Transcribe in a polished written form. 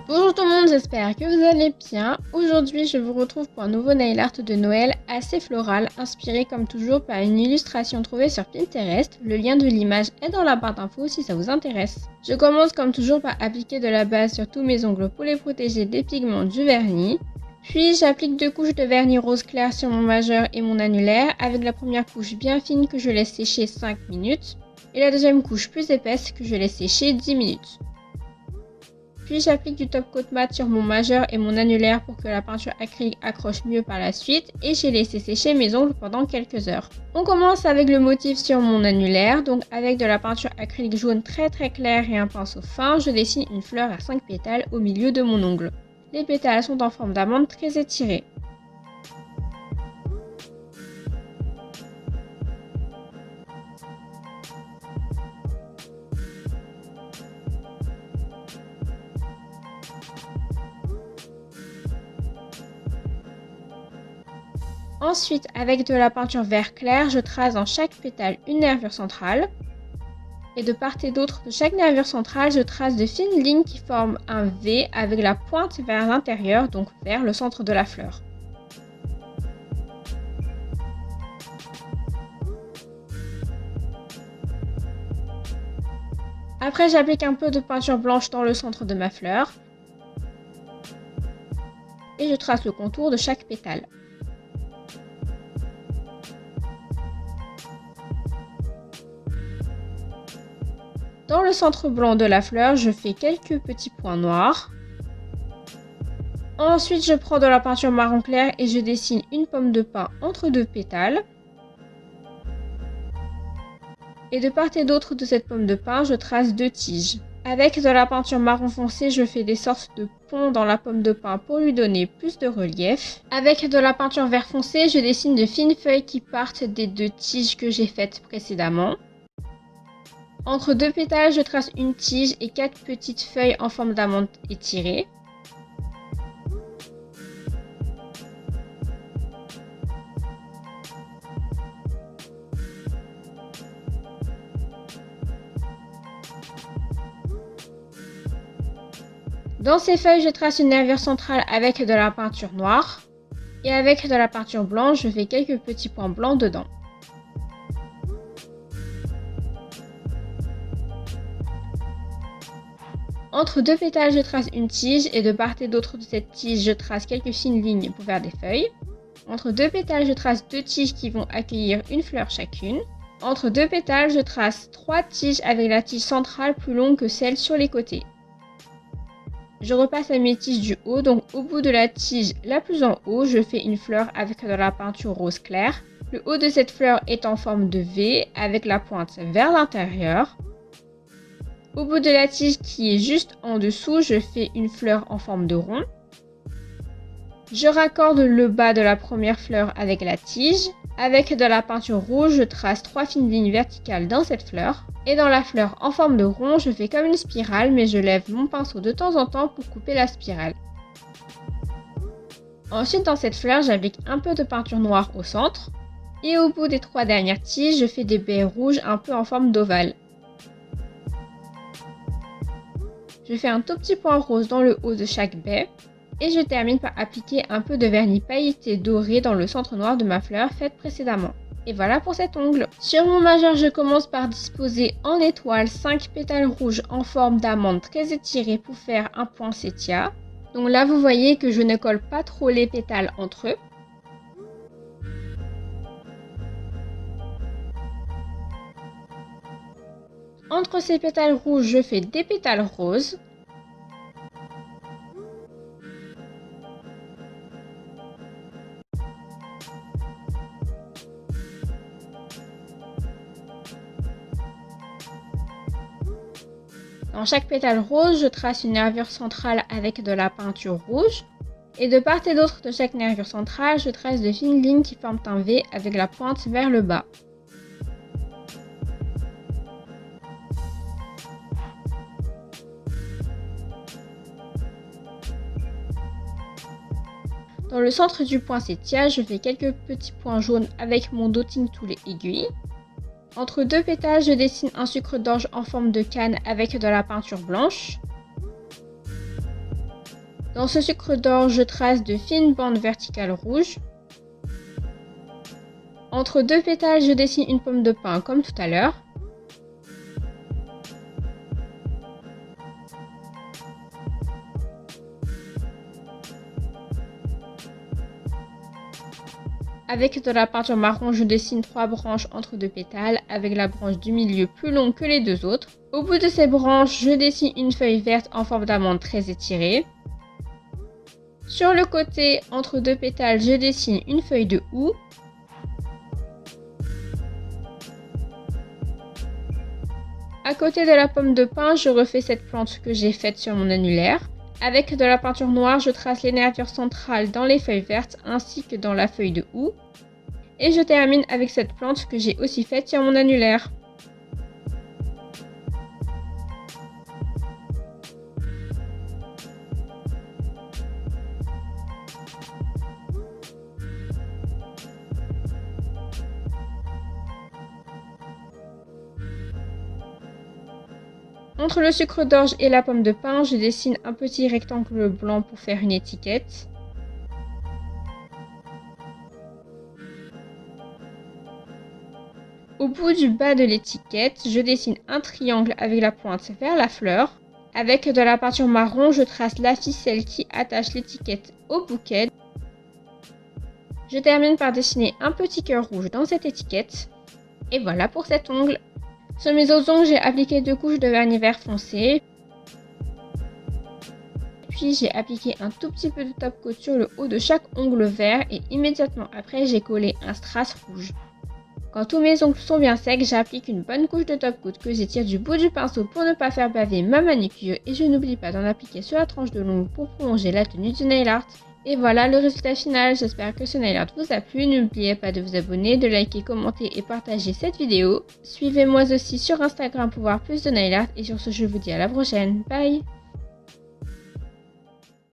Bonjour tout le monde, j'espère que vous allez bien. Aujourd'hui, je vous retrouve pour un nouveau nail art de Noël assez floral, inspiré comme toujours par une illustration trouvée sur Pinterest. Le lien de l'image est dans la barre d'infos si ça vous intéresse. Je commence comme toujours par appliquer de la base sur tous mes ongles pour les protéger des pigments du vernis. Puis j'applique 2 couches de vernis rose clair sur mon majeur et mon annulaire, avec la première couche bien fine que je laisse sécher 5 minutes, et la deuxième couche plus épaisse que je laisse sécher 10 minutes. Puis j'applique du top coat mat sur mon majeur et mon annulaire pour que la peinture acrylique accroche mieux par la suite, et j'ai laissé sécher mes ongles pendant quelques heures. On commence avec le motif sur mon annulaire, donc avec de la peinture acrylique jaune très claire et un pinceau fin, je dessine une fleur à 5 pétales au milieu de mon ongle. Les pétales sont en forme d'amande très étirée. Ensuite, avec de la peinture vert clair, je trace dans chaque pétale une nervure centrale. Et de part et d'autre de chaque nervure centrale, je trace de fines lignes qui forment un V avec la pointe vers l'intérieur, donc vers le centre de la fleur. Après, j'applique un peu de peinture blanche dans le centre de ma fleur. Et je trace le contour de chaque pétale. Dans le centre blanc de la fleur, je fais quelques petits points noirs. Ensuite, je prends de la peinture marron clair et je dessine une pomme de pin entre 2 pétales. Et de part et d'autre de cette pomme de pin, je trace 2 tiges. Avec de la peinture marron foncé, je fais des sortes de ponts dans la pomme de pin pour lui donner plus de relief. Avec de la peinture vert foncé, je dessine de fines feuilles qui partent des 2 tiges que j'ai faites précédemment. Entre 2 pétales, je trace une tige et 4 petites feuilles en forme d'amande étirée. Dans ces feuilles, je trace une nervure centrale avec de la peinture noire. Et avec de la peinture blanche, je fais quelques petits points blancs dedans. Entre 2 pétales, je trace une tige et de part et d'autre de cette tige, je trace quelques fines lignes pour faire des feuilles. Entre 2 pétales, je trace 2 tiges qui vont accueillir une fleur chacune. Entre 2 pétales, je trace 3 tiges avec la tige centrale plus longue que celle sur les côtés. Je repasse à mes tiges du haut, donc au bout de la tige la plus en haut, je fais une fleur avec de la peinture rose clair. Le haut de cette fleur est en forme de V avec la pointe vers l'intérieur. Au bout de la tige qui est juste en dessous, je fais une fleur en forme de rond. Je raccorde le bas de la première fleur avec la tige. Avec de la peinture rouge, je trace 3 fines lignes verticales dans cette fleur. Et dans la fleur en forme de rond, je fais comme une spirale, mais je lève mon pinceau de temps en temps pour couper la spirale. Ensuite, dans cette fleur, j'applique un peu de peinture noire au centre. Et au bout des 3 dernières tiges, je fais des baies rouges un peu en forme d'ovale. Je fais un tout petit point rose dans le haut de chaque baie. Et je termine par appliquer un peu de vernis pailleté doré dans le centre noir de ma fleur faite précédemment. Et voilà pour cet ongle. Sur mon majeur, je commence par disposer en étoile 5 pétales rouges en forme d'amande très étirée pour faire un poinsettia. Donc là, vous voyez que je ne colle pas trop les pétales entre eux. Entre ces pétales rouges, je fais des pétales roses. Dans chaque pétale rose, je trace une nervure centrale avec de la peinture rouge. Et de part et d'autre de chaque nervure centrale, je trace de fines lignes qui forment un V avec la pointe vers le bas. Dans le centre du poinsettia, je fais quelques petits points jaunes avec mon dotting tool aiguille. Entre 2 pétales, je dessine un sucre d'orge en forme de canne avec de la peinture blanche. Dans ce sucre d'orge, je trace de fines bandes verticales rouges. Entre deux pétales, je dessine une pomme de pin comme tout à l'heure. Avec de la peinture marron, je dessine 3 branches entre deux pétales, avec la branche du milieu plus longue que les deux autres. Au bout de ces branches, je dessine une feuille verte en forme d'amande très étirée. Sur le côté, entre deux pétales, je dessine une feuille de houx. À côté de la pomme de pin, je refais cette plante que j'ai faite sur mon annulaire. Avec de la peinture noire, je trace les nervures centrales dans les feuilles vertes ainsi que dans la feuille de houx. Et je termine avec cette plante que j'ai aussi faite sur mon annulaire. Entre le sucre d'orge et la pomme de pin, je dessine un petit rectangle blanc pour faire une étiquette. Au bout du bas de l'étiquette, je dessine un triangle avec la pointe vers la fleur. Avec de la peinture marron, je trace la ficelle qui attache l'étiquette au bouquet. Je termine par dessiner un petit cœur rouge dans cette étiquette. Et voilà pour cet ongle. Sur mes autres ongles, j'ai appliqué 2 couches de vernis vert foncé. Puis j'ai appliqué un tout petit peu de top coat sur le haut de chaque ongle vert et immédiatement après, j'ai collé un strass rouge. Quand tous mes ongles sont bien secs, j'applique une bonne couche de top coat que j'étire du bout du pinceau pour ne pas faire baver ma manucure et je n'oublie pas d'en appliquer sur la tranche de l'ongle pour prolonger la tenue du nail art. Et voilà le résultat final, j'espère que ce nail art vous a plu, n'oubliez pas de vous abonner, de liker, commenter et partager cette vidéo. Suivez-moi aussi sur Instagram pour voir plus de nail art et sur ce je vous dis à la prochaine, bye.